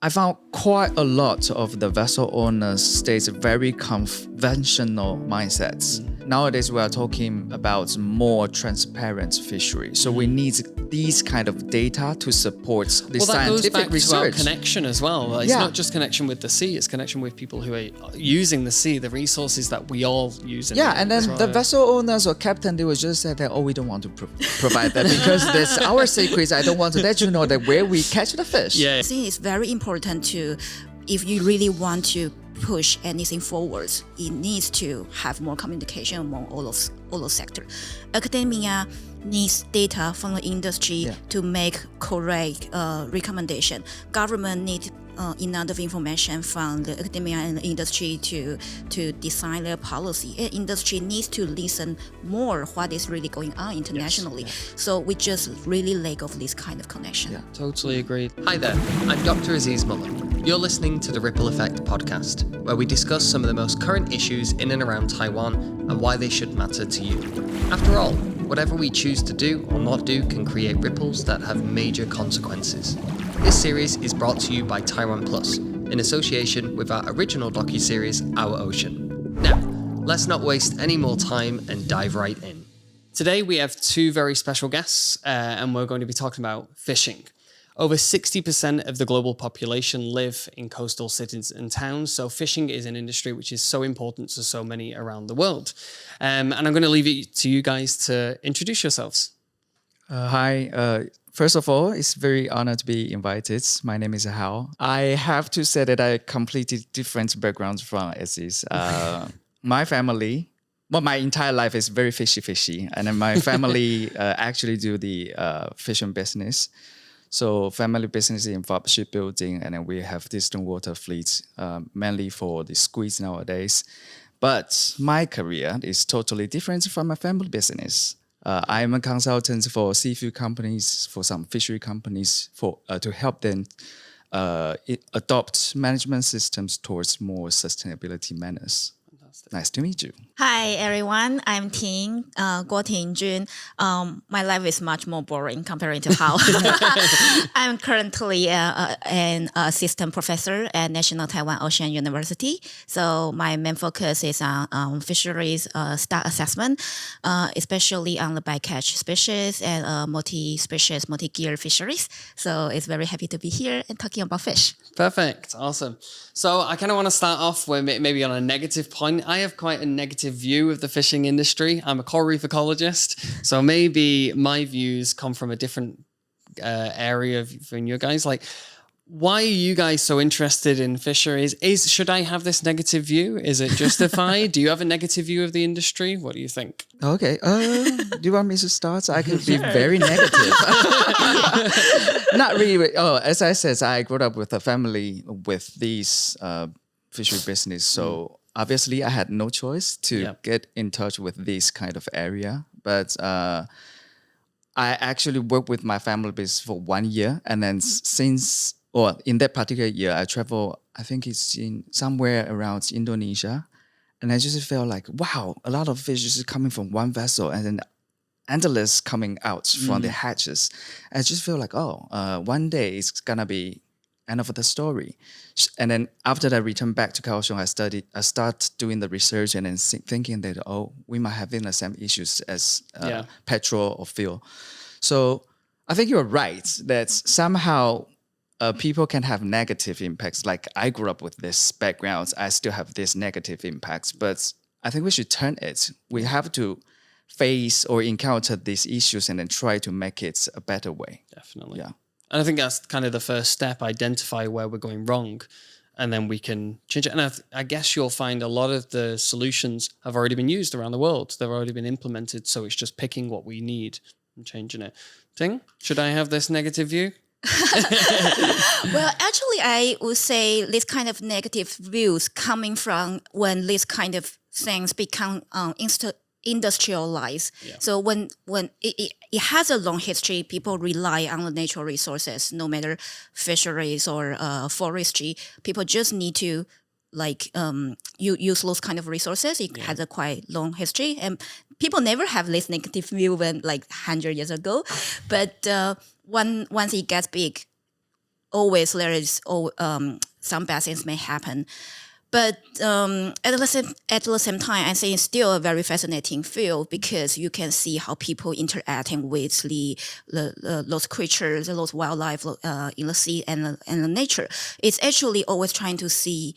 I found quite a lot of the vessel owners stays very conventional mindsets. Nowadays, we are talking about more transparent fishery. So we need these kind of data to support the scientific research. To our connection as well. It's not just connection with the sea, it's connection with people who are using the sea, the resources that we all use. And then the vessel owners or captain, they would just say that, we don't want to provide that because that's our secrets. I don't want to let you know that where we catch the fish. I think it's very important to, if you really want to push anything forward, it needs to have more communication among all of sectors. Academia needs data from the industry to make correct recommendation. Government needs enough information from the academia and the industry to design their policy. Industry needs to listen more what is really going on internationally. So we just really lack of this kind of connection. Totally agreed. Hi there, I'm Dr. Aziz Muller. You're listening to the Ripple Effect podcast, where we discuss some of the most current issues in and around Taiwan and why they should matter to you. After all, whatever we choose to do or not do can create ripples that have major consequences. This series is brought to you by TaiwanPlus, in association with our original docu-series, Our Ocean. Now, let's not waste any more time and dive right in. Today we have two very special guests and we're going to be talking about fishing. Over 60% of the global population live in coastal cities and towns, so fishing is an industry which is so important to so many around the world. And I'm going to leave it to you guys to introduce yourselves. Hi. First of all, it's very honored to be invited. My name is Hao. I have to say that I completely different backgrounds from Aziz. My family, my entire life is very fishy. And then my family actually do the fishing business. So family business involves shipbuilding, and then we have distant water fleets, mainly for the squeeze nowadays. But my career is totally different from my family business. I'm a consultant for seafood companies, for some fishery companies, to help them adopt management systems towards more sustainability manners. Fantastic. Nice to meet you. Hi everyone, I'm Ting, Guo Tingjun. My life is much more boring compared to how I'm currently an assistant professor at National Taiwan Ocean University. So my main focus is on fisheries stock assessment, especially on the bycatch species and multi-species, multi-gear fisheries. So it's very happy to be here and talking about fish. Perfect, awesome. So I kind of want to start off with maybe on a negative point. I have quite a negative view of the fishing industry. I'm a coral reef ecologist, so maybe my views come from a different area from you guys. Like, why are you guys so interested in fisheries? Should I have this negative view? Is it justified? Do you have a negative view of the industry? What do you think? Okay. Do you want me to start? I could be very negative. Not really. As I said, I grew up with a family with these fishery business. So obviously I had no choice to get in touch with this kind of area. But I actually worked with my family business for 1 year. And then in that particular year, I traveled, I think it's in somewhere around Indonesia. And I just felt like, wow, a lot of fish is coming from one vessel and then endless coming out from the hatches. I just feel like, one day it's going to be end of the story. And then after that, I returned back to Kaohsiung, I start doing the research and then thinking that, we might have the same issues as petrol or fuel. So I think you're right that somehow people can have negative impacts. Like I grew up with this background, I still have this negative impacts, but I think we should turn it. We have to face or encounter these issues and then try to make it a better way. Definitely. Yeah. And I think that's kind of the first step, identify where we're going wrong, and then we can change it. And I guess you'll find a lot of the solutions have already been used around the world. They've already been implemented. So it's just picking what we need and changing it. Ting, should I have this negative view? Well, actually, I would say this kind of negative views coming from when this kind of things become industrialized. Yeah. So when it has a long history, people rely on the natural resources, no matter fisheries or forestry. People just need to use those kind of resources. It has a quite long history, and people never have this negative view when 100 years ago. But once it gets big, always there is some bad things may happen. But at the same time, I think it's still a very fascinating field because you can see how people interacting with those creatures, those wildlife in the sea and the nature. It's actually always trying to see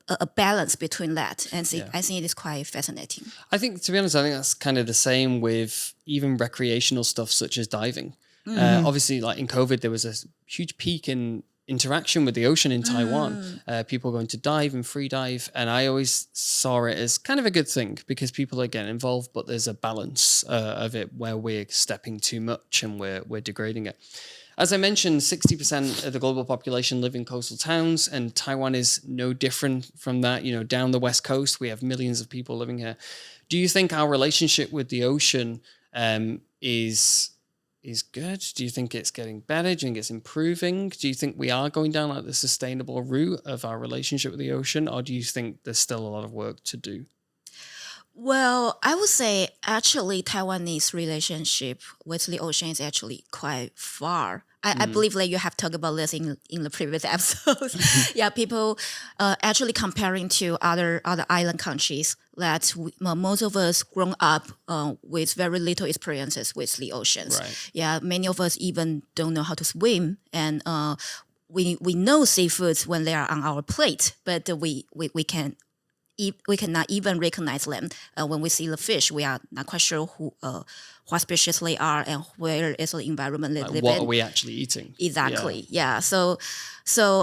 a balance between that, and I think it is quite fascinating. I think, to be honest, I think that's kind of the same with even recreational stuff such as diving. Obviously, like in COVID, there was a huge peak in interaction with the ocean in Taiwan, people going to dive and free dive, and I always saw it as kind of a good thing because people are getting involved, but there's a balance of it where we're stepping too much and we're degrading it. As I mentioned, 60% of the global population live in coastal towns, and Taiwan is no different from that. You know, down the west coast, we have millions of people living here. Do you think our relationship with the ocean is good? Do you think it's getting better? Do you think it's improving? Do you think we are going down like the sustainable route of our relationship with the ocean, or do you think there's still a lot of work to do? Well, I would say actually Taiwanese relationship with the ocean is actually quite far. I believe that you have talked about this in the previous episodes. People actually comparing to other island countries that most of us grown up with very little experiences with the oceans. Right. Many of us even don't know how to swim, and we know seafoods when they are on our plate, but we cannot even recognize them. When we see the fish, we are not quite sure what species they are and where is the environment they live in. What are we actually eating? Exactly. Yeah. So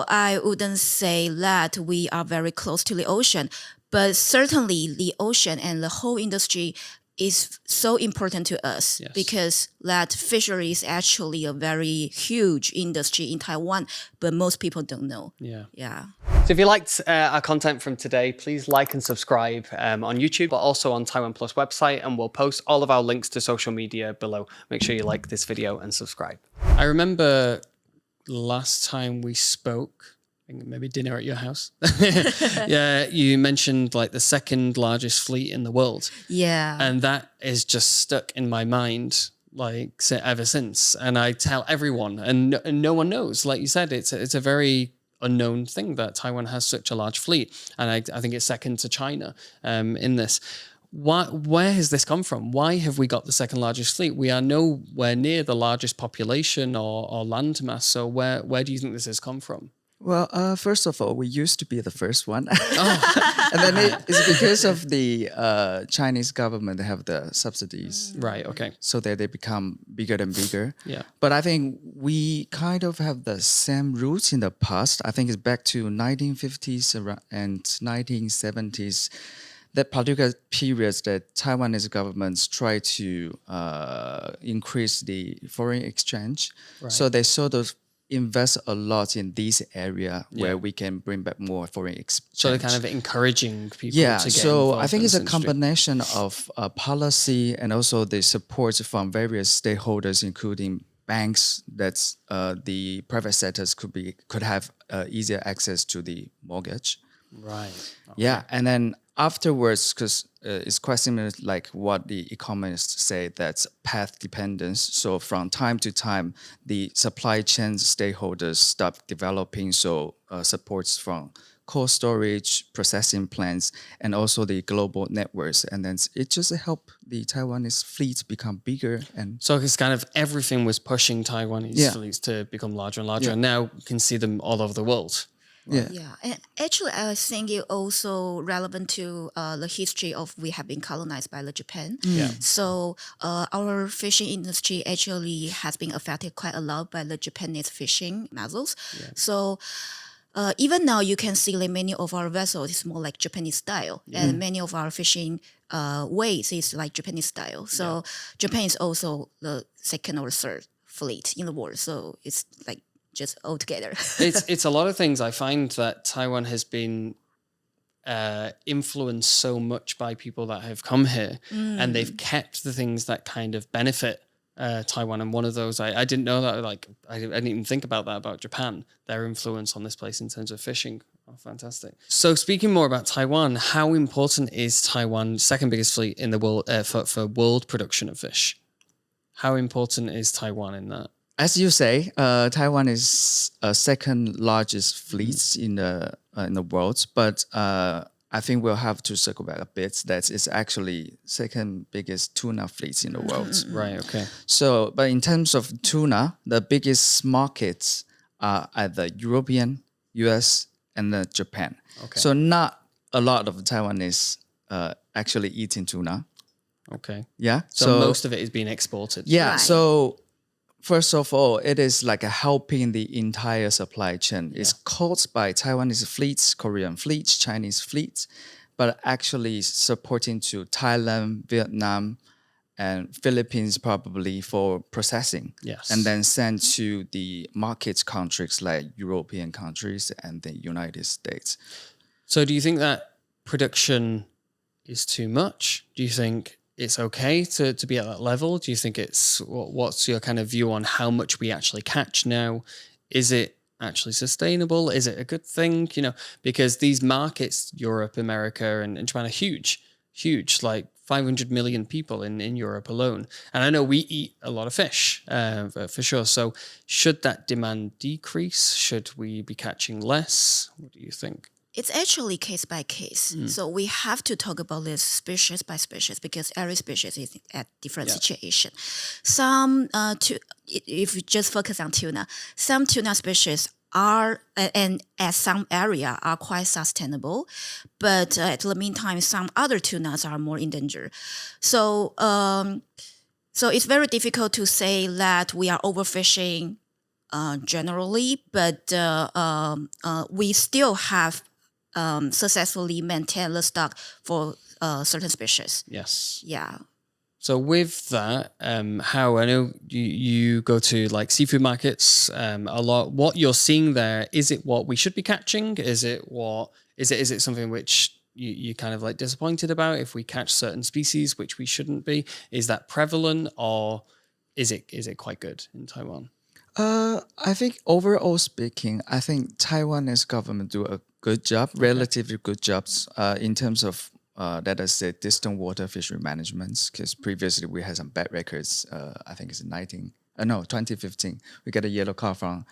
I wouldn't say that we are very close to the ocean, but certainly the ocean and the whole industry is so important to us because that fishery is actually a very huge industry in Taiwan, but most people don't know. Yeah. So if you liked our content from today, please like and subscribe on YouTube, but also on TaiwanPlus website, and we'll post all of our links to social media below. Make sure you like this video and subscribe. I remember last time we spoke, maybe dinner at your house. You mentioned like the second largest fleet in the world. Yeah. And that is just stuck in my mind like ever since. And I tell everyone, and no one knows. Like you said, it's a very unknown thing that Taiwan has such a large fleet. And I think it's second to China in this. Where has this come from? Why have we got the second largest fleet? We are nowhere near the largest population or land mass. So where do you think this has come from? Well, first of all, we used to be the first one. And then it's because of the Chinese government have the subsidies. Right, okay. So that they become bigger and bigger. Yeah. But I think we kind of have the same roots in the past. I think it's back to 1950s and 1970s. That particular period that Taiwanese governments try to increase the foreign exchange. Right. So they sort of invest a lot in this area where we can bring back more foreign exchange. So they're kind of encouraging people to get involved. I think it's a industry. combination of policy and also the support from various stakeholders, including banks, that the private sectors could have easier access to the mortgage. Right. Okay. Yeah, and then afterwards, because it's quite similar like what the economists say, that's path dependence. So from time to time, the supply chain stakeholders stop developing, so supports from cold storage, processing plants, and also the global networks. And then it just helped the Taiwanese fleet become bigger. And so it's kind of everything was pushing Taiwanese fleets to become larger and larger, and now you can see them all over the world. Yeah, and actually, I think it also relevant to the history of we have been colonized by the Japan. Yeah. So our fishing industry actually has been affected quite a lot by the Japanese fishing methods. Yeah. So even now, you can see that many of our vessels is more like Japanese style, and many of our fishing ways is like Japanese style. So Japan is also the second or third fleet in the world. So it's like just all together. It's a lot of things. I find that Taiwan has been influenced so much by people that have come here, and they've kept the things that kind of benefit Taiwan. And one of those, I didn't know that. Like I didn't even think about that about Japan. Their influence on this place in terms of fishing. Oh, fantastic. So speaking more about Taiwan, how important is Taiwan, second biggest fleet in the world for world production of fish? How important is Taiwan in that? as you say, Taiwan is second largest fleet in the world, but I think we'll have to circle back a bit. That it's actually second biggest tuna fleet in the world. Right. Okay. So, but in terms of tuna, the biggest markets are either European, US, and Japan. Okay. So not a lot of Taiwanese actually eating tuna. Okay. Yeah. So most of it is being exported. Yeah. Right. So first of all, it is like helping the entire supply chain. It's caused by Taiwanese fleets, Korean fleets, Chinese fleets, but actually supporting to Thailand, Vietnam, and Philippines probably for processing. Yes. And then sent to the market countries like European countries and the United States. So do you think that production is too much? Do you think it's okay to be at that level? Do you think it's, what's your kind of view on how much we actually catch now? Is it actually sustainable? Is it a good thing? You know, because these markets, Europe, America, and Japan are huge, like 500 million people in Europe alone. And I know we eat a lot of fish, for sure. So should that demand decrease? Should we be catching less? What do you think? It's actually case by case. So we have to talk about this species by species because every species is at different situation. Some, if you just focus on tuna, some tuna species are, and at some area are quite sustainable, but at the meantime, some other tunas are more in danger. So, so it's very difficult to say that we are overfishing generally, but we still have successfully maintained the stock for certain species. Yes. Yeah. So with that, how I know you go to like seafood markets a lot. What you're seeing there, is it what we should be catching? Is it something which you kind of like disappointed about if we catch certain species which we shouldn't be? Is that prevalent or is it quite good in Taiwan? I think overall speaking, I think Taiwanese government do a good job, relatively good jobs in terms of let us say distant water fishery management. Because previously we had some bad records. I think it's 2015. We got a yellow card from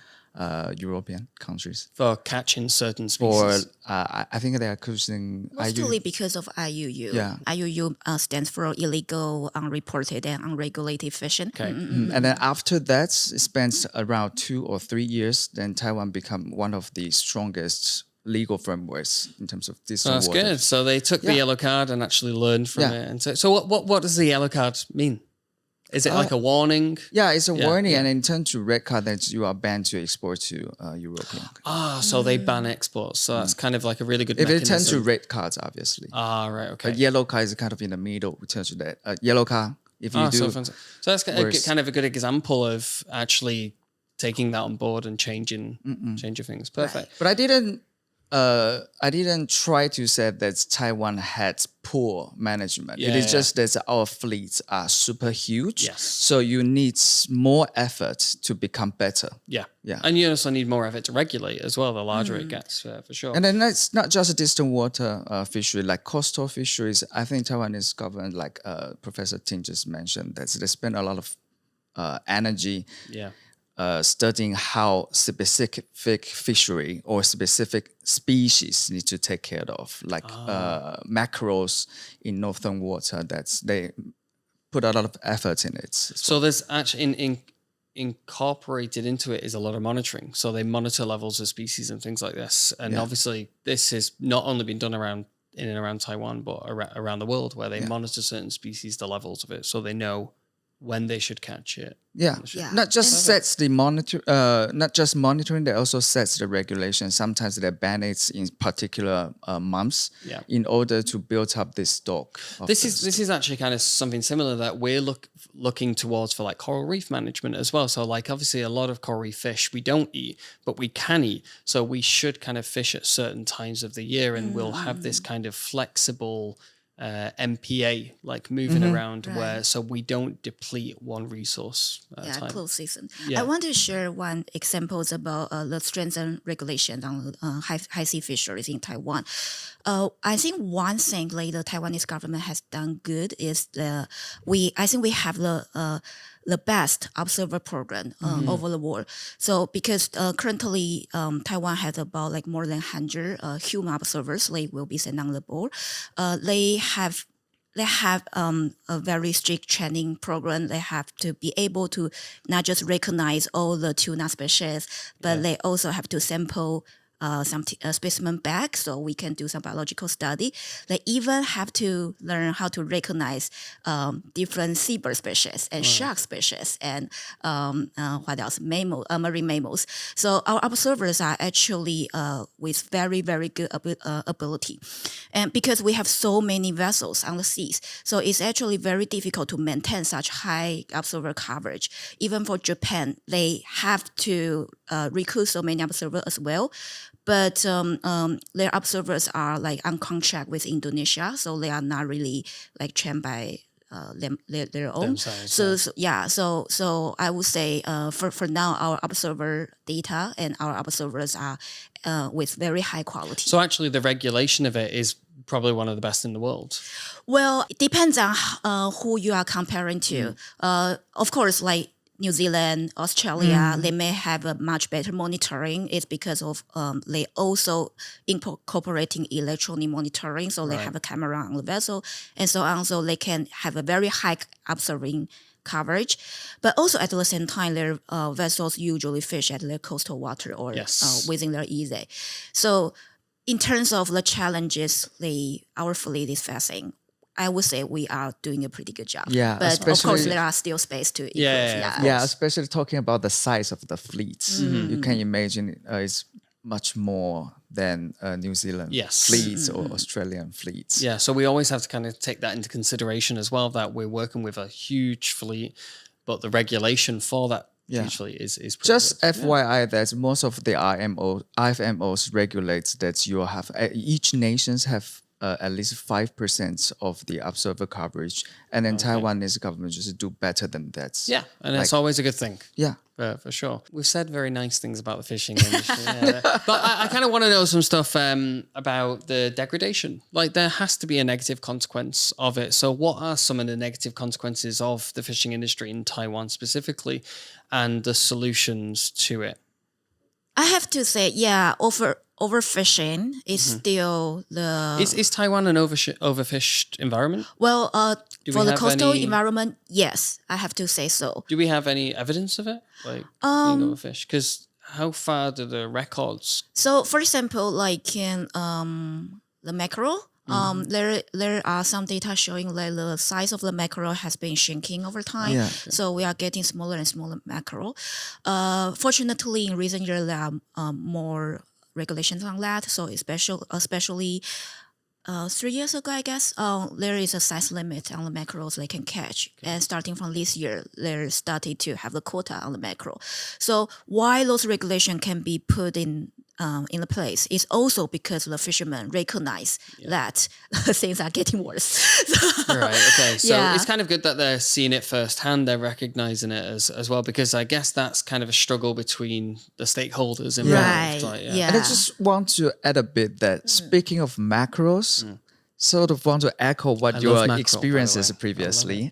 European countries For catching certain for species. I think they are accusing Mostly because of IUU. Yeah. IUU stands for illegal, unreported, and unregulated fishing. Okay. And then after that, it spends around 2 or 3 years. Then Taiwan become one of the strongest legal frameworks in terms of distant That's water. good. So they took the yellow card and actually learned from it. And so what does the yellow card mean? Is it like a warning? Yeah, it's a warning, and in turn to red card that you are banned to export to European. So they ban exports. So that's kind of like a really good If it mechanism. turns to red cards, obviously. Right, okay. A yellow card is kind of in the middle. We tells you that yellow card. If you do, So that's kind of a good example of actually taking that on board and changing things. Perfect. but I didn't try to say that Taiwan had poor management. It is just that our fleets are super huge. Yes. So you need more effort to become better. Yeah. Yeah. And you also need more effort to regulate as well, the larger it gets, for sure. And then it's not just a distant water fishery, like coastal fisheries. I think Taiwanese government, like Professor Ting just mentioned, that they spend a lot of energy studying how specific fishery or specific species need to take care of, like mackerels in northern water. They put a lot of effort in it. So there's actually incorporated into it is a lot of monitoring. So they monitor levels of species and things like this. And obviously this has not only been done in and around Taiwan, but around the world where they monitor certain species, the levels of it, so they know when they should catch it. Not just sets the not just monitoring, they also sets the regulation. Sometimes they ban it in particular months in order to build up this stock. This is actually kind of something similar that we're looking towards for like coral reef management as well. So like obviously a lot of coral reef fish we don't eat, but we can eat. So we should kind of fish at certain times of the year, and we'll have this kind of flexible MPA like moving around where so we don't deplete one resource at a time. Close season. I want to share one example about the strengthened regulation on high sea fisheries in Taiwan. I think one thing like the Taiwanese government has done good is I think we have the the best observer program over the world. So because currently Taiwan has about like more than 100 human observers, they will be sent on the board. They have a very strict training program. They have to be able to not just recognize all the tuna species, but they also have to sample some specimen back so we can do some biological study. They even have to learn how to recognize different seabird species and shark species and what else? Marine mammals. So our observers are actually with very, very good ability. And because we have so many vessels on the seas, so it's actually very difficult to maintain such high observer coverage. Even for Japan, they have to recruit so many observers as well. But their observers are like on contract with Indonesia, so they are not really like trained by their own. So I would say for now our observer data and our observers are with very high quality. So actually, the regulation of it is probably one of the best in the world. Well, it depends on who you are comparing to. Of course, like New Zealand, Australia, they may have a much better monitoring. It's because of they also incorporating electronic monitoring, so they have a camera on the vessel and so on, so they can have a very high observing coverage. But also at the same time, their vessels usually fish at their coastal water or within their EEZ. So in terms of the challenges our fleet is facing, I would say we are doing a pretty good job. Yeah, but of course there are still space to improve. Yeah, especially talking about the size of the fleets. You can imagine it's much more than New Zealand fleets or Australian fleets. Yeah, so we always have to kind of take that into consideration as well, that we're working with a huge fleet, but the regulation for that huge fleet is pretty just good. FYI, that most of the IFMOs regulates that you have each nations have at least 5% of the observer coverage, and then Taiwanese government just do better than that. Yeah, and it's always a good thing. Yeah. For sure. We've said very nice things about the fishing industry. But I kind of want to know some stuff about the degradation. Like, there has to be a negative consequence of it. So what are some of the negative consequences of the fishing industry in Taiwan specifically, and the solutions to it? I have to say, overfishing is still the... Is Taiwan an overfished environment? Well, for the coastal environment, yes, I have to say so. Do we have any evidence of it, like being overfished? Because how far do the records... So, for example, like in the mackerel, there are some data showing that the size of the mackerel has been shrinking over time. Yeah. So we are getting smaller and smaller mackerel. Fortunately, in recent years, there are more regulations on that. So especially 3 years ago, I guess, there is a size limit on the mackerels they can catch. And starting from this year, they started to have the quota on the mackerel. So why those regulations can be put in the place is also because the fishermen recognize that things are getting worse. Right. Okay. So it's kind of good that they're seeing it firsthand. They're recognizing it as well, because I guess that's kind of a struggle between the stakeholders involved. Right. And I just want to add a bit that speaking of mackerels, sort of want to echo what your experiences previously.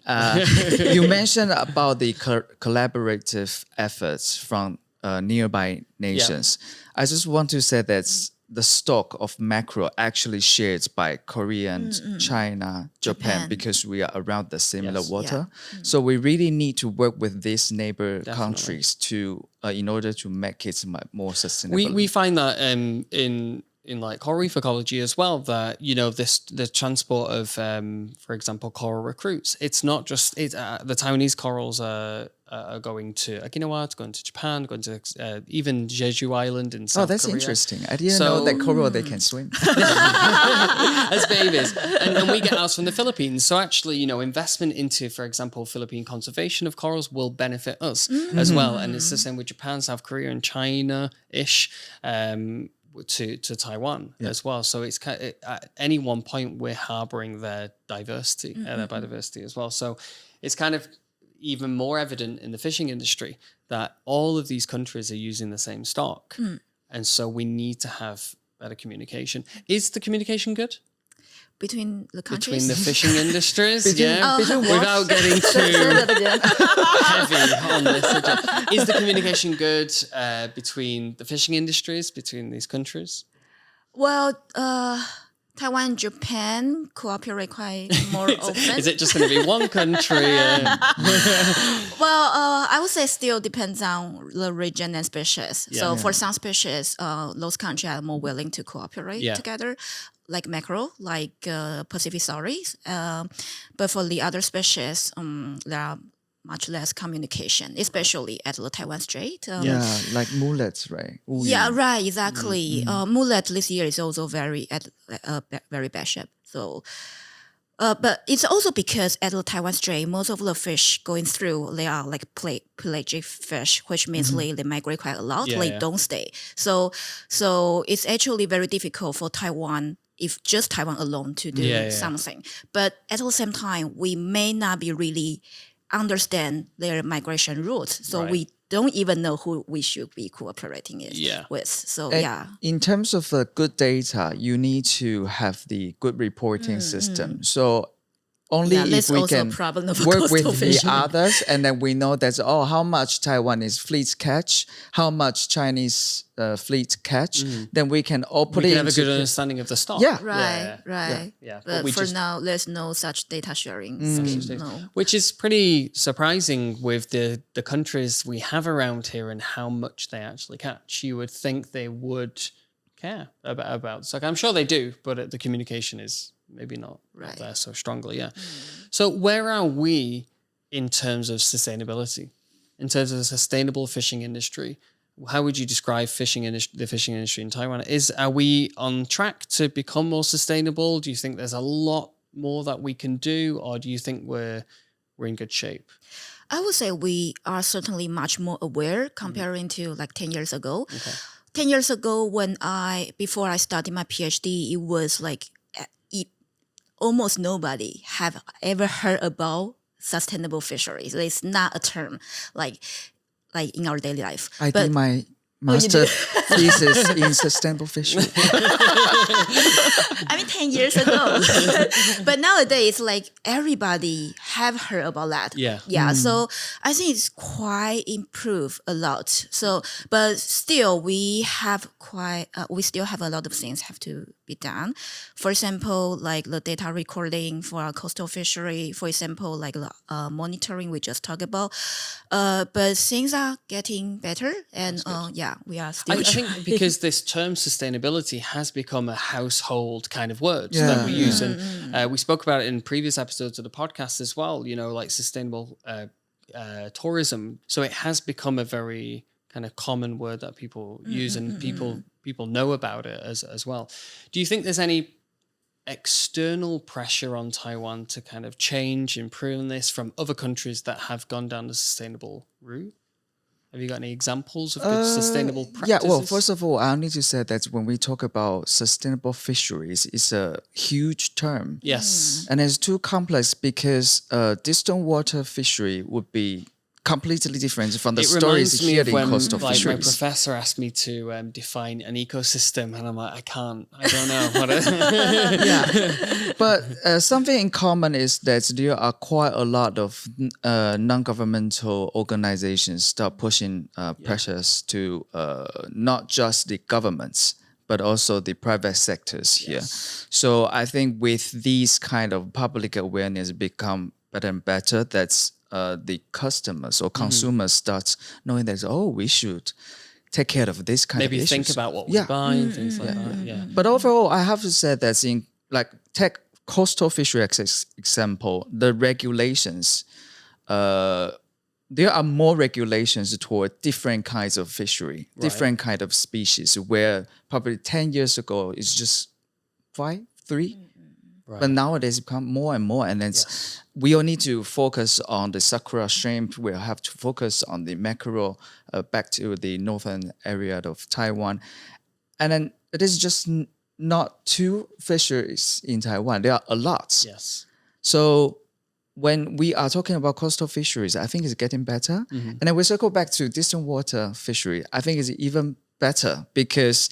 You mentioned about the collaborative efforts from nearby nations. I just want to say that the stock of mackerel actually shared by Korea, China, Japan, because we are around the similar water. So we really need to work with these neighbor countries to in order to make it more sustainable. We find that in like coral reef ecology as well, that the transport of for example coral recruits, it's not just the Taiwanese corals are going to Okinawa, it's going to Japan, going to even Jeju Island in South Korea. Oh, that's interesting. I didn't know that coral they can swim. As babies. And we get ours from the Philippines. So actually, investment into, for example, Philippine conservation of corals will benefit us as well. And it's the same with Japan, South Korea, and China-ish. To Taiwan as well. So it's at any one point we're harboring their diversity, their biodiversity as well. So it's kind of even more evident in the fishing industry that all of these countries are using the same stock. And so we need to have better communication. Is the communication good? between the countries. between the fishing industries? between Without getting Say too that again. heavy on this subject. Is the communication good between the fishing industries, between these countries? Well, Taiwan and Japan cooperate quite more often. Is it just going to be one country? Well, I would say still depends on the region and species. Yeah. So for some species, those countries are more willing to cooperate Yeah. together, like mackerel, like Pacific sauries. But for the other species, there are much less communication, especially at the Taiwan Strait. Yeah, like mullets, right? Yeah, right, exactly. Mullet this year is also very at very bad shape. So, but it's also because at the Taiwan Strait, most of the fish going through, they are like pelagic fish, which means they migrate quite a lot. Yeah, they yeah. don't stay. So it's actually very difficult for Taiwan, if just Taiwan alone, to do something. But at the same time, we may not be really understand their migration routes. So Right. we don't even know who we should be cooperating with. So And in terms of good data, you need to have the good reporting system. So only if that's we also can a problem of work coastal with the fishing. others, and then we know that how much Taiwanese fleets catch, how much Chinese fleets catch, then we can all put We it can have a into good understanding of the stock. Yeah. Right. Yeah. But we for just- now, there's no such data sharing scheme. No. Which is pretty surprising with the countries we have around here and how much they actually catch. You would think they would care about stock. I'm sure they do, but the communication is maybe not Right. there so strongly. Yeah. So where are we in terms of sustainability? In terms of the sustainable fishing industry, how would you describe the fishing industry in Taiwan? Are we on track to become more sustainable? Do you think there's a lot more that we can do, or do you think we're in good shape? I would say we are certainly much more aware comparing to like 10 years ago. Okay. 10 years ago, before I started my PhD, it was like almost nobody have ever heard about sustainable fisheries. It's not a term like in our daily life. I But did my master thesis in sustainable fishing. I mean, 10 years ago. But nowadays, like everybody have heard about that. Yeah. Yeah. So I think it's quite improved a lot. So, but still, we still have a lot of things have to be done. For example, like the data recording for our coastal fishery, for example, like the monitoring we just talked about. But things are getting better. And we are still I think because this term sustainability has become a household kind of word Yeah. that we use. And we spoke about it in previous episodes of the podcast as well, like sustainable tourism. So it has become a very kind of common word that people use and people know about it as well. Do you think there's any external pressure on Taiwan to kind of change, improve this from other countries that have gone down the sustainable route? Have you got any examples of good sustainable practices? Yeah, well, first of all, I need to say that when we talk about sustainable fisheries, it's a huge term. Yes. And it's too complex because distant water fishery would be completely different from the It stories reminds me here of in when coastal my fisheries. professor asked me to define an ecosystem, and I'm like, I don't know what it But something in common is that there are quite a lot of non-governmental organizations start pushing pressures to not just the governments, but also the private sectors here. So I think with these kind of public awareness become better and better, that's the customers or consumers start knowing that, we should take care of this kind maybe of issues. think about what we buy and things like that. Yeah. But overall, I have to say that in take coastal fishery as example, the regulations, there are more regulations toward different kinds of fishery, different kind of species, where probably 10 years ago it's just 3. Right. But nowadays it become more and more, and then we all need to focus on the sakura shrimp. We have to focus on the mackerel back to the northern area of Taiwan, and then it is just not 2 fisheries in Taiwan. There are a lot. Yes. So when we are talking about coastal fisheries, I think it's getting better. And then we circle back to distant water fishery. I think it's even better because,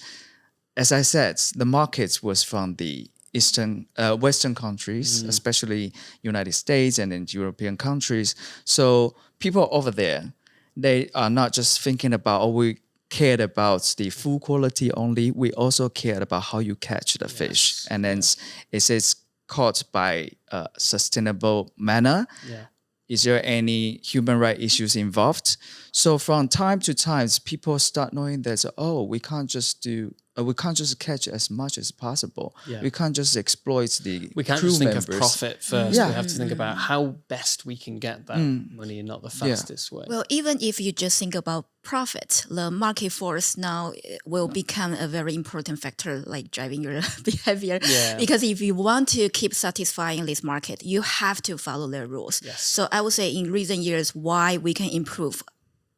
as I said, the market was from the Western countries, especially United States and in European countries. So people over there, they are not just thinking about, we cared about the food quality only. We also cared about how you catch the fish. And then it's caught by a sustainable manner. Yeah. Is there any human rights issues involved? So from time to time, people start knowing that, we can't just catch as much as possible. Yeah. We can't just exploit the We can't crew just think members. of profit first. Yeah. We have to think about how best we can get that money and not the fastest way. Well, even if you just think about profit, the market force now will become a very important factor, like driving your behavior. Yeah. Because if you want to keep satisfying this market, you have to follow their rules. Yes. So I would say in recent years, why we can improve,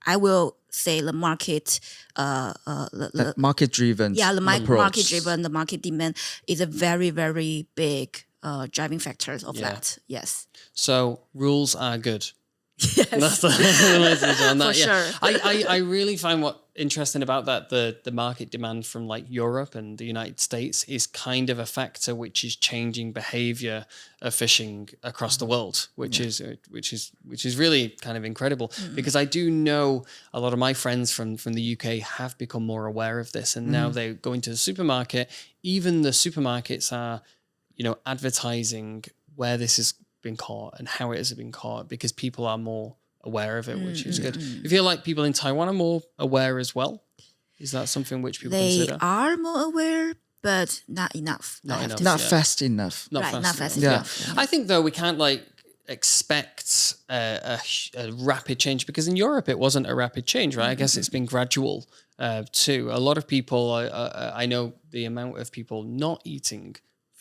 I will say the market, The market-driven the approach. market-driven, the market demand is a very, very big driving factor of that. Yes. So rules are good. Yes. That's the message on that. For sure. I really find what interesting about that the market demand from like Europe and the United States is kind of a factor which is changing behavior of fishing across the world, which is really kind of incredible because I do know a lot of my friends from the UK have become more aware of this, and now they go into the supermarket. Even the supermarkets are, advertising where this has been caught and how it has been caught because people are more aware of it, which is good. You feel like people in Taiwan are more aware as well? Is that something which people They consider? are more aware, but not enough. Not enough. Not Yeah. fast enough. Not Right, not fast enough. enough. I think though we can't expect a rapid change because in Europe it wasn't a rapid change, right? I guess it's been gradual too. A lot of people, I know the amount of people not eating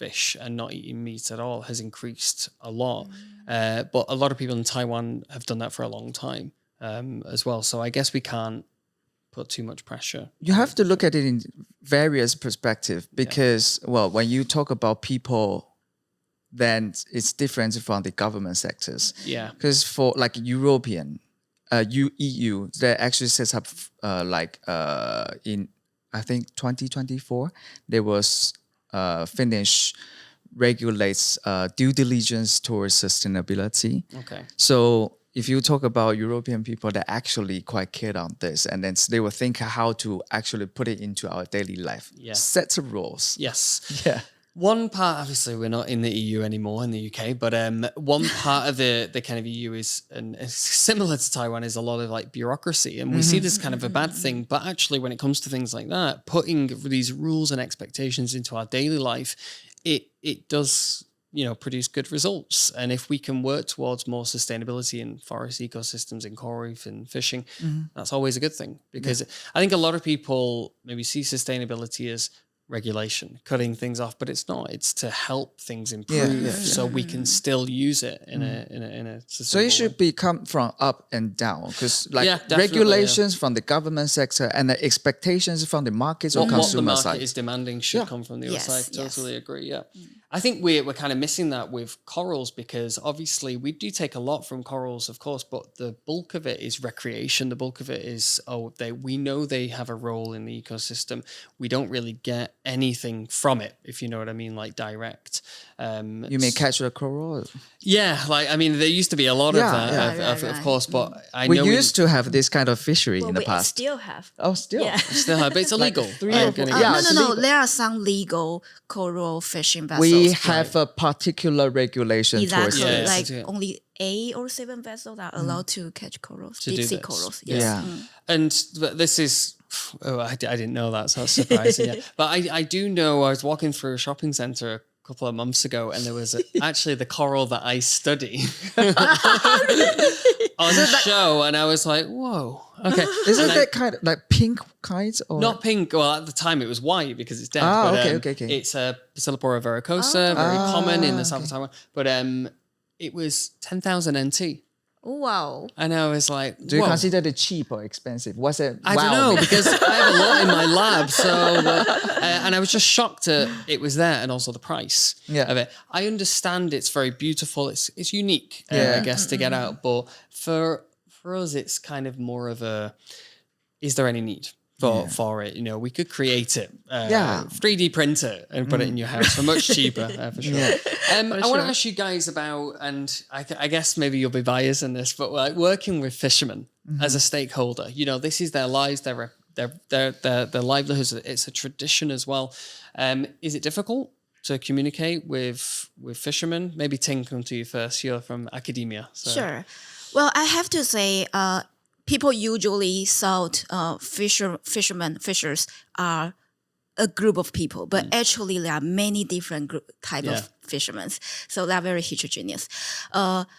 fish and not eating meat at all has increased a lot. But a lot of people in Taiwan have done that for a long time as well. So I guess we can't put too much pressure. You have to look at it in various perspectives because, when you talk about people, then it's different from the government sectors. Yeah. Because for like European, EU, they actually set up in, I think, 2024, there was Finnish regulates due diligence towards sustainability. Okay. So if you talk about European people, they actually quite cared on this, and then they will think how to actually put it into our daily life. Yeah. Set of rules. Yes. Yeah. One part, obviously, we're not in the EU anymore in the UK, but one part of the kind of EU is, and it's similar to Taiwan, is a lot of like bureaucracy, and we see this kind of a bad thing. But actually, when it comes to things like that, putting these rules and expectations into our daily life, it does produce good results. And if we can work towards more sustainability in forest ecosystems, in coral reef and fishing, that's always a good thing because I think a lot of people maybe see sustainability as regulation, cutting things off, but it's not. It's to help things improve so we can still use it in a So it should way. come from up and down because Definitely, regulations from the government sector and the expectations from the markets or What the consumer market side. is demanding should come from the other Yes, side. yes. Totally agree. Yeah. I think we're kind of missing that with corals because obviously we do take a lot from corals, of course, but the bulk of it is recreation. The bulk of it is, we know they have a role in the ecosystem. We don't really get anything from it, if you know what I mean, like direct. You may catch the coral. Yeah, there used to be a lot of that, Yeah. of course, but I We know used to have this kind of fishery in the we past. still have. Oh, still. Yeah. still have, but it's illegal. three or four- Yeah, it's no. legal. There are some legal coral fishing vessels. We have a particular regulation towards exactly Yeah, this. like only 8 or 7 vessels are allowed to catch corals, To deep do sea this. corals. Yes. Yeah. And this is, I didn't know that, so that's surprising. Yeah. But I do know I was walking through a shopping centre a couple of months ago and there was actually the coral that I study on show and I was like, whoa, okay. Isn't that kind of like pink kinds? Or? Not pink. Well, at the time it was white because it's dead. Ah, but, okay. It's a Bacillopora vericosa, very common in the south of Taiwan. But it was 10,000 NT. Wow. And I was like, Do you whoa. consider it cheap or expensive? Was it? I don't know because I have a lot in my lab. So, and I was just shocked that it was there and also the price of it. I understand it's very beautiful. It's unique, I guess, to get out. But for us, it's kind of more of a, is there any need for it. We could create it. 3D print it and put it in your house for much cheaper, for sure. I want to ask you guys about, and I guess maybe you'll be biased in this, but like working with fishermen as a stakeholder. This is their lives, their livelihoods. It's a tradition as well. Is it difficult to communicate with fishermen? Maybe Ting, come to you first. You're from academia. So. Sure. Well, I have to say, people usually thought fishers are a group of people, but actually there are many different type of fishermen. So they're very heterogeneous.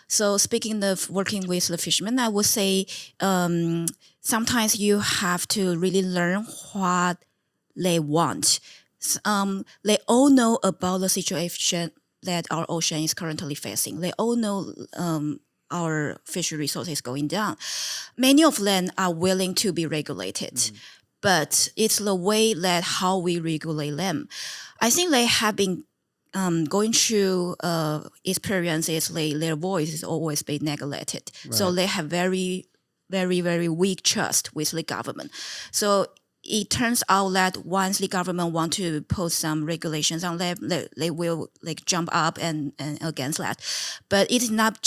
So speaking of working with the fishermen, I would say sometimes you have to really learn what they want. They all know about the situation that our ocean is currently facing. They all know our fishery resources going down. Many of them are willing to be regulated, but it's the way that how we regulate them. I think they have been going through experiences. Their voice is always been neglected, so they have very, very, very weak trust with the government. So it turns out that once the government want to put some regulations on them, they will jump up and against that. But it's not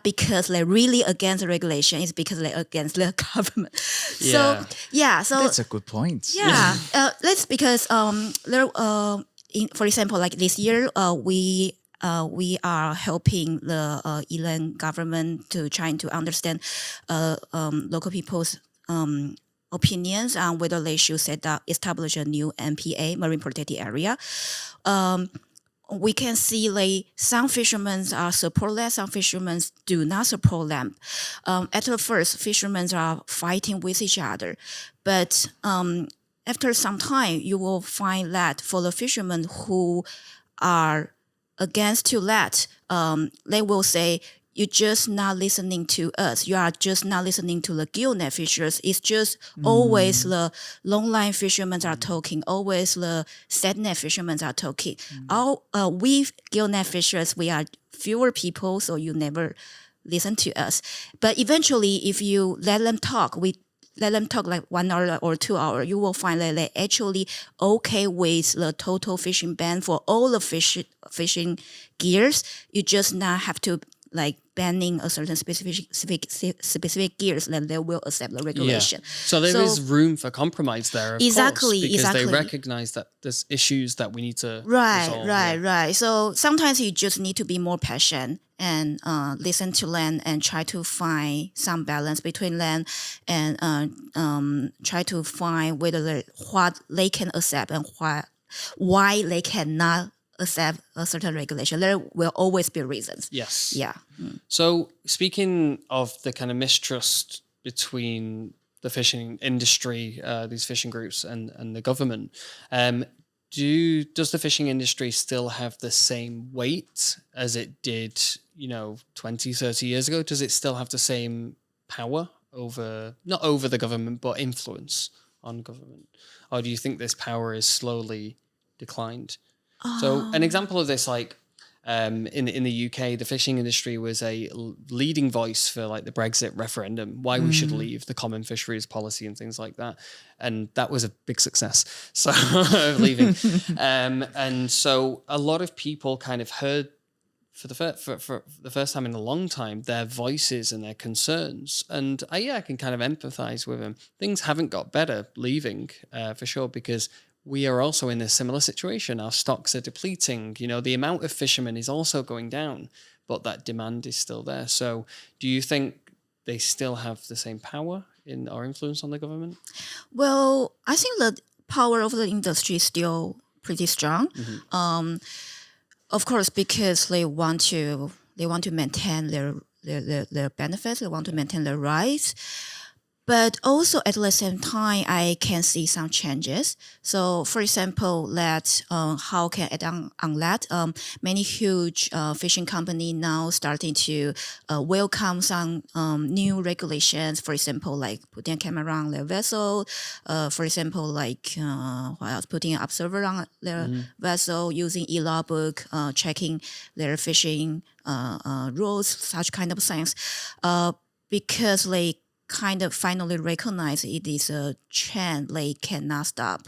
because they're really against the regulation. It's because they're against the government. So that's a good point. Yeah, that's because for example, like this year, we are helping the Ilan government to trying to understand local people's opinions on whether they should establish a new MPA, marine protected area. We can see some fishermen are support that, some fishermen do not support them. At the first, fishermen are fighting with each other, but after some time, you will find that for the fishermen who are against to that, they will say, you're just not listening to us. You are just not listening to the gillnet fishers. It's just always the longline fishermen are talking. Always the setnet fishermen are talking. We gillnet fishers, we are fewer people, so you never listen to us. But eventually, if you let them talk, like 1 hour or 2 hours, you will find that they're actually okay with the total fishing ban for all the fishing gears. You just not have to banning a certain specific gears, then they will accept the regulation. So there is room for compromise there, of course, because they recognize that there's issues that we need to resolve. Right. So sometimes you just need to be more patient and listen to them and try to find some balance between them and try to find what they can accept and why they cannot accept a certain regulation. There will always be reasons. Yes. Yeah. So speaking of the kind of mistrust between the fishing industry, these fishing groups and the government, does the fishing industry still have the same weight as it did, 20, 30 years ago? Does it still have the same power not over the government, but influence on government? Or do you think this power is slowly declined? So an example of this, in the UK, the fishing industry was a leading voice for the Brexit referendum, why we should leave the common fisheries policy and things like that. And that was a big success. So leaving. And so a lot of people kind of heard for the first time in a long time, their voices and their concerns. And I can kind of empathize with them. Things haven't got better leaving, for sure, because we are also in a similar situation. Our stocks are depleting. The amount of fishermen is also going down, but that demand is still there. So do you think they still have the same power in our influence on the government? Well, I think the power of the industry is still pretty strong. Of course, because they want to maintain their benefits, they want to maintain their rights. But also at the same time, I can see some changes. So, for example, how can I add on that? Many huge fishing companies now starting to welcome some new regulations. For example, putting a camera on their vessel. For example, what else? Putting an observer on their vessel, using e-logbook, checking their fishing rules, such kind of things. Because kind of finally recognize it is a trend they cannot stop.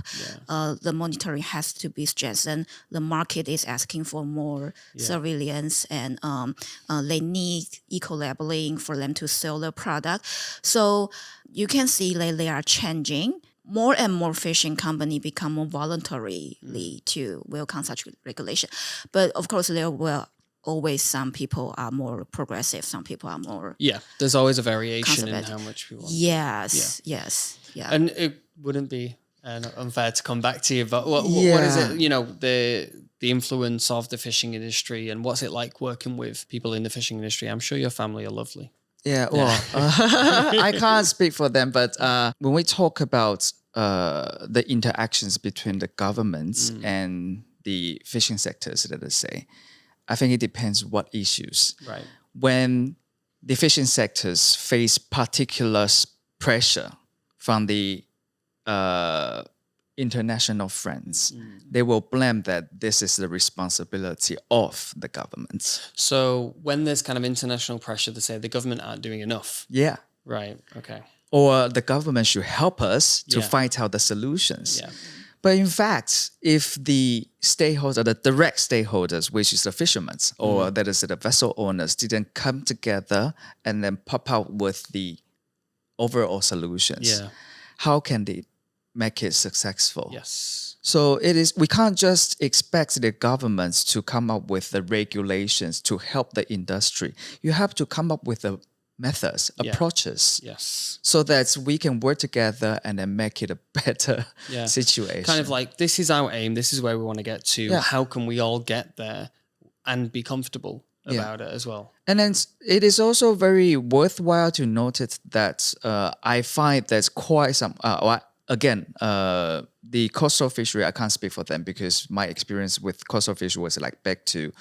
The monitoring has to be strengthened. The market is asking for more surveillance, and they need eco-labeling for them to sell the product. So you can see that they are changing. More and more fishing companies become more voluntarily to welcome such regulation. But of course, there will always some people are more progressive, some people are more there's always a variation in how much people want. Yes. And it wouldn't be unfair to come back to you, but what is it, the influence of the fishing industry, and what's it like working with people in the fishing industry? I'm sure your family are lovely. I can't speak for them, but when we talk about the interactions between the governments and the fishing sectors, let us say, I think it depends what issues. Right. When the fishing sectors face particular pressure from the international friends, they will blame that this is the responsibility of the government. So when there's kind of international pressure to say the government aren't doing enough. Yeah. Right. Okay. Or the government should help us to find out the solutions. Yeah. But in fact, if the stakeholders, the direct stakeholders, which is the fishermen or that is the vessel owners, didn't come together and then pop out with the overall solutions, how can they make it successful? Yes. So we can't just expect the governments to come up with the regulations to help the industry. You have to come up with the methods, approaches, so that we can work together and then make it a better situation. Kind of like, this is our aim, this is where we want to get to. Yeah. How can we all get there and be comfortable about it as well? And then it is also very worthwhile to notice that I find there's quite some, the coastal fishery, I can't speak for them because my experience with coastal fishery was like back to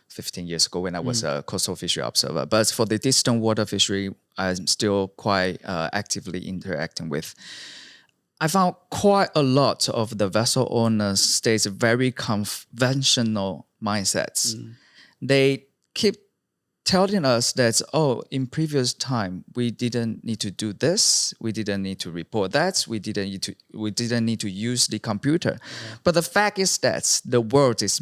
15 years ago when I was a coastal fishery observer. But for the distant water fishery, I'm still quite actively interacting with. I found quite a lot of the vessel owners stays very conventional mindsets. They keep telling us that, in previous time, we didn't need to do this, we didn't need to report that, we didn't need to use the computer. But the fact is that the world is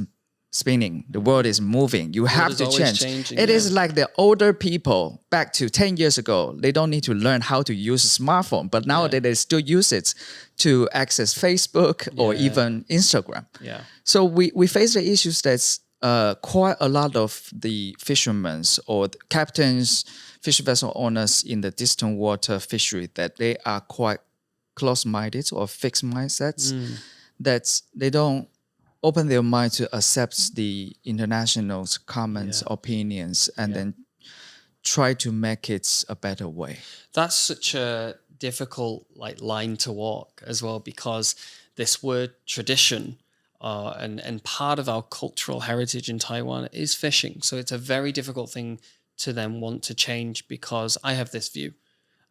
spinning, the world is moving. You have to change. It is like the older people back to 10 years ago, they don't need to learn how to use a smartphone, but nowadays they still use it to access Facebook or even Instagram. Yeah. So we face the issues that's quite a lot of the fishermen or the captains, fish vessel owners in the distant water fishery, that they are quite close-minded or fixed mindsets, that they don't open their mind to accept the international's comments, opinions, and then try to make it a better way. That's such a difficult line to walk as well, because this word tradition and part of our cultural heritage in Taiwan is fishing. So it's a very difficult thing to then want to change, because I have this view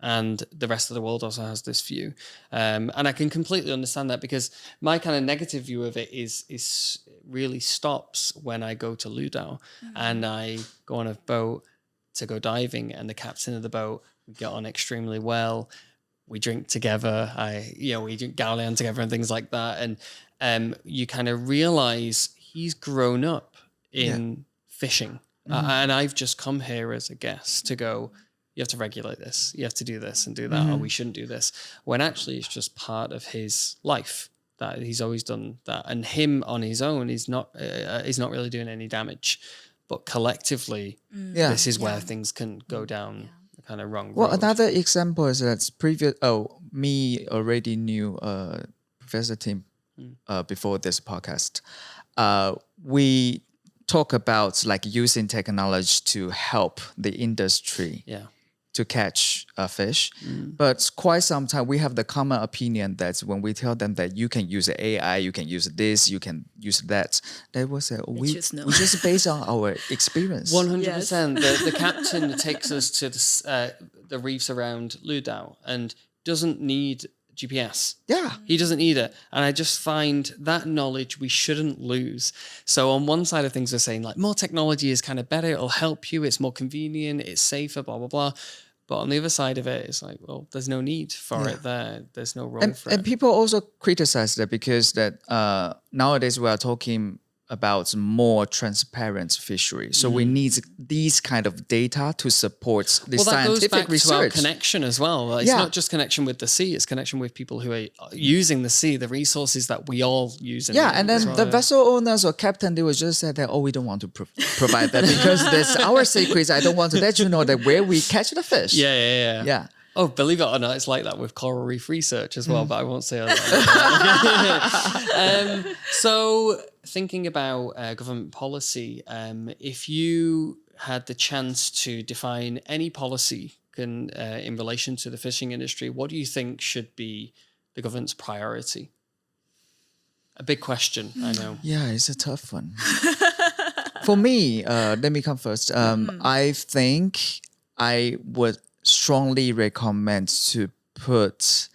and the rest of the world also has this view. And I can completely understand that, because my kind of negative view of it is really stops when I go to Ludao and I go on a boat to go diving, and the captain of the boat, we get on extremely well. We drink together. We drink Gaolian together and things like that. And you kind of realize he's grown up in fishing. And I've just come here as a guest to go, you have to regulate this, you have to do this and do that, or we shouldn't do this. When actually it's just part of his life that he's always done that. And him on his own is not really doing any damage. But collectively, this is where things can go down the kind of wrong road. Well, another example is that me already knew Professor Tim before this podcast. We talk about using technology to help the industry to catch a fish. But quite some time we have the common opinion that when we tell them that you can use AI, you can use this, you can use that, they will say, we just based on our experience. 100%. The captain takes us to the reefs around Ludao and doesn't need GPS. Yeah. He doesn't need it. And I just find that knowledge we shouldn't lose. So on one side of things, we're saying more technology is kind of better. It'll help you. It's more convenient. It's safer, blah, blah, blah. But on the other side of it, it's like, well, there's no need for it there. There's no role for and it. people also criticize that because that nowadays we are talking about more transparent fishery. So we need these kind of data to support the Well, that goes scientific back to our research. connection as well. Like, it's not just connection with the sea; it's connection with people who are using the sea, the resources that we all use. And then the vessel owners or captain, they would just say that, oh, we don't want to provide that because that's our secrets. I don't want to let you know that where we catch the fish. Yeah. Oh, believe it or not, it's like that with coral reef research as well, but I won't say that. So thinking about government policy, if you had the chance to define any policy in relation to the fishing industry, what do you think should be the government's priority? A big question, I know. Yeah, it's a tough one. For me, let me come first. I think I would strongly recommend to put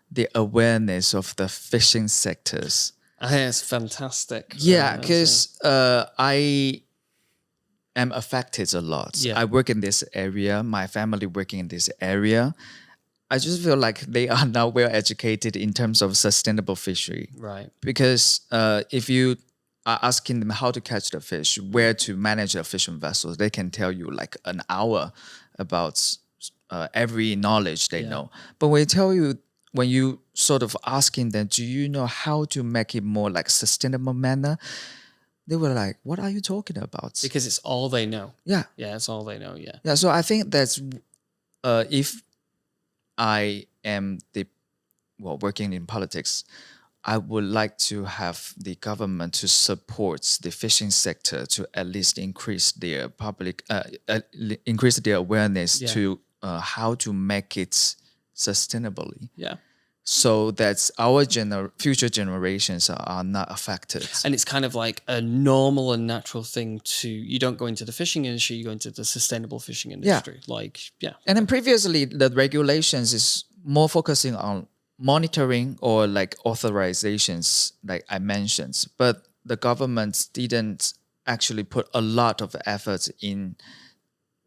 the awareness of the fishing sectors. I think it's fantastic. Yeah, because I am affected a lot. Yeah. I work in this area. My family working in this area. I just feel like they are now well educated in terms of sustainable fishery. Right. Because if you are asking them how to catch the fish, where to manage a fishing vessel, they can tell you like an hour about every knowledge they know. But when you sort of asking them, do you know how to make it more like sustainable manner? They were like, what are you talking about? Because it's all they know. Yeah. Yeah, it's all they know, yeah. Yeah, so I think that's if I am working in politics, I would like to have the government to support the fishing sector to at least increase their increase their awareness to how to make it sustainably. Yeah. So that our future generations are not affected. And it's kind of like a normal and natural thing you don't go into the fishing industry, you go into the sustainable fishing industry. And then previously, the regulations is more focusing on monitoring or like authorizations, like I mentioned. But the government didn't actually put a lot of effort in,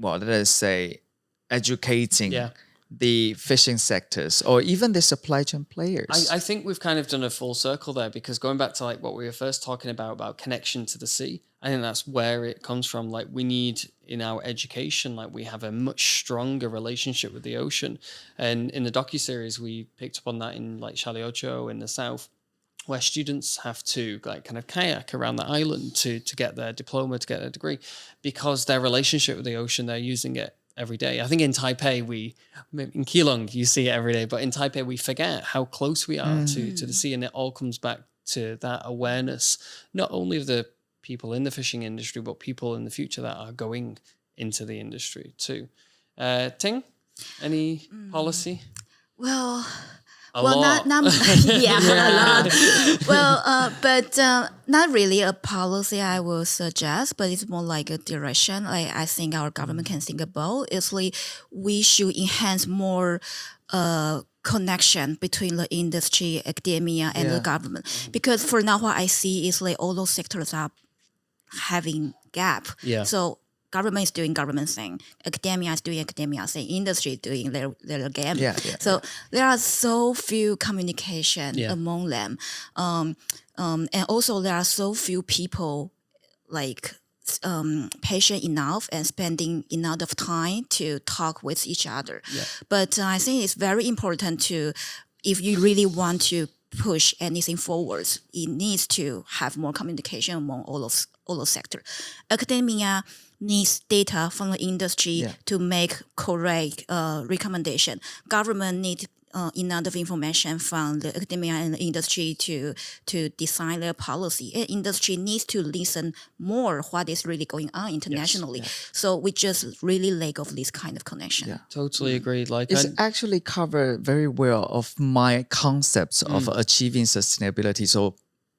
let us say, educating the fishing sectors or even the supply chain players. I think we've kind of done a full circle there, because going back to like what we were first talking about connection to the sea, I think that's where it comes from. Like we need in our education, like we have a much stronger relationship with the ocean. And in the docuseries, we picked up on that in like Shaliocho in the south, where students have to like kind of kayak around the island to get their diploma, to get their degree, because their relationship with the ocean, they're using it every day. I think in Taipei, in Keelung, you see it every day, but in Taipei, we forget how close we are to the sea. And it all comes back to that awareness, not only of the people in the fishing industry, but people in the future that are going into the industry too. Ting, any policy? Well, A lot. a lot. But not really a policy I will suggest, but it's more like a direction. Like I think our government can think about is like we should enhance more connection between the industry, academia, and the government. Because for now, what I see is like all those sectors are having gap. Yeah. So government is doing government thing, academia is doing academia thing, industry is doing their game. So there are so few communication among them, and also there are so few people like patient enough and spending enough of time to talk with each other. But I think it's very important to, if you really want to push anything forward, it needs to have more communication among all of sector. Academia needs data from the industry to make correct recommendation. Government needs enough of information from the academia and the industry to design their policy. And industry needs to listen more what is really going on internationally. So we just really lack of this kind of connection. Totally agreed. Like it's actually covered very well of my concepts of achieving sustainability. So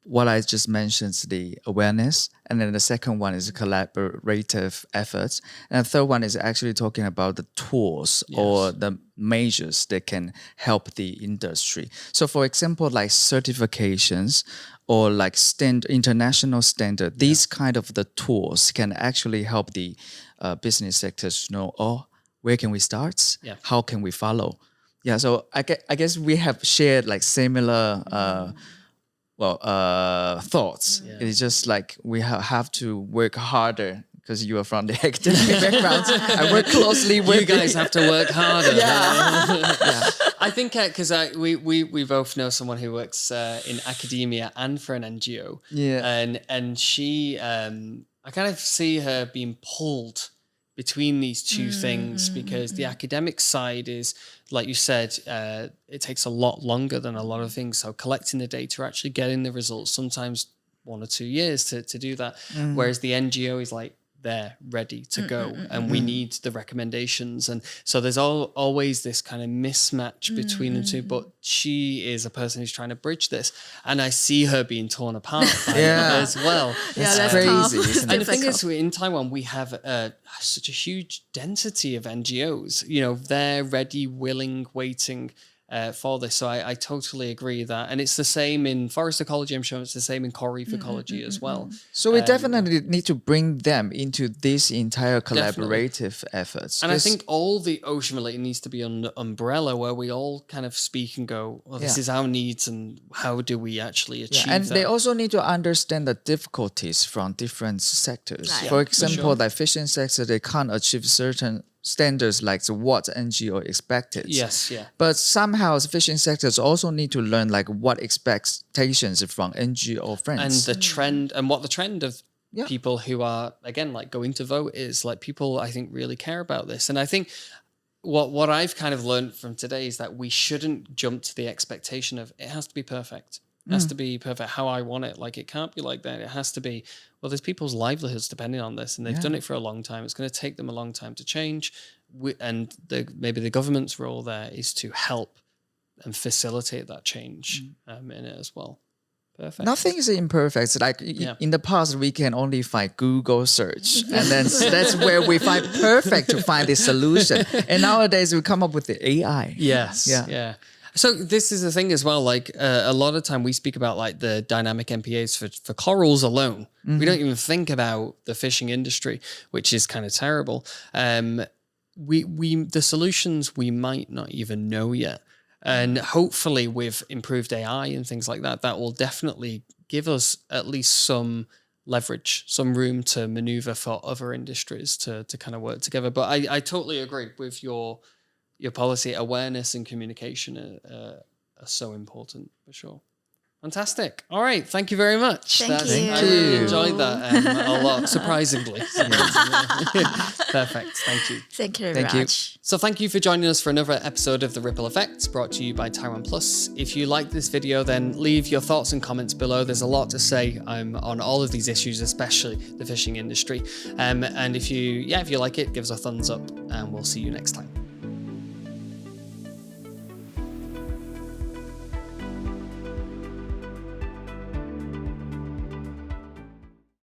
what I just mentioned is the awareness, and then the second one is collaborative efforts, and the third one is actually talking about the tools or the measures that can help the industry. So for example, like certifications or like international standard, these kind of the tools can actually help the business sectors to know, where can we start? Yeah. How can we follow? Yeah, so I guess we have shared like similar thoughts. It's just like we have to work harder because you are from the academic background. I work closely with You guys have to work harder. Yeah. I think because we both know someone who works in academia and for an NGO. Yeah. And she, I kind of see her being pulled between these two things because the academic side is, like you said, it takes a lot longer than a lot of things. So collecting the data, actually getting the results, sometimes 1 or 2 years to do that. Whereas the NGO is like, they're ready to go and we need the recommendations. And so there's always this kind of mismatch between the two, but she is a person who's trying to bridge this. And I see her being torn apart by it as well. Yeah, that's crazy, tough. isn't it? And the thing is, in Taiwan, we have such a huge density of NGOs. You know, they're ready, willing, waiting for this. So I totally agree that. And it's the same in forest ecology. I'm sure it's the same in coral reef ecology as well. So we definitely need to bring them into this entire collaborative efforts. And I think all the ocean related needs to be on the umbrella where we all kind of speak and go, well, this is our needs and how do we actually achieve and that? they also need to understand the difficulties from different sectors. Right. For example, the fishing sector, they can't achieve certain standards like what NGO expected. Yes, yeah. But somehow the fishing sectors also need to learn like what expectations from NGO friends. And the trend and what the trend of people who are, again, like going to vote is. Like people, I think, really care about this. And I think what I've kind of learned from today is that we shouldn't jump to the expectation of it has to be perfect. It has to be perfect how I want it. Like it can't be like that. It has to be, well, there's people's livelihoods depending on this and they've done it for a long time. It's going to take them a long time to change. And maybe the government's role there is to help and facilitate that change in it as well. Perfect. Nothing is imperfect. Like in the past, we can only find Google search, and then that's where we find perfect to find the solution. And nowadays, we come up with the AI. Yes. Yeah. So this is the thing as well. Like a lot of time we speak about like the dynamic MPAs for corals alone. We don't even think about the fishing industry, which is kind of terrible. The solutions we might not even know yet. And hopefully with improved AI and things like that, that will definitely give us at least some leverage, some room to maneuver for other industries to kind of work together. But I totally agree with your policy. Awareness and communication are so important for sure. Fantastic. All right. Thank you very much. Thank you. I really enjoyed that a lot, surprisingly. Perfect. Thank you. Thank you very much. So thank you for joining us for another episode of The Ripple Effect, brought to you by TaiwanPlus. If you liked this video, then leave your thoughts and comments below. There's a lot to say on all of these issues, especially the fishing industry. And if you like it, give us a thumbs up and we'll see you next time.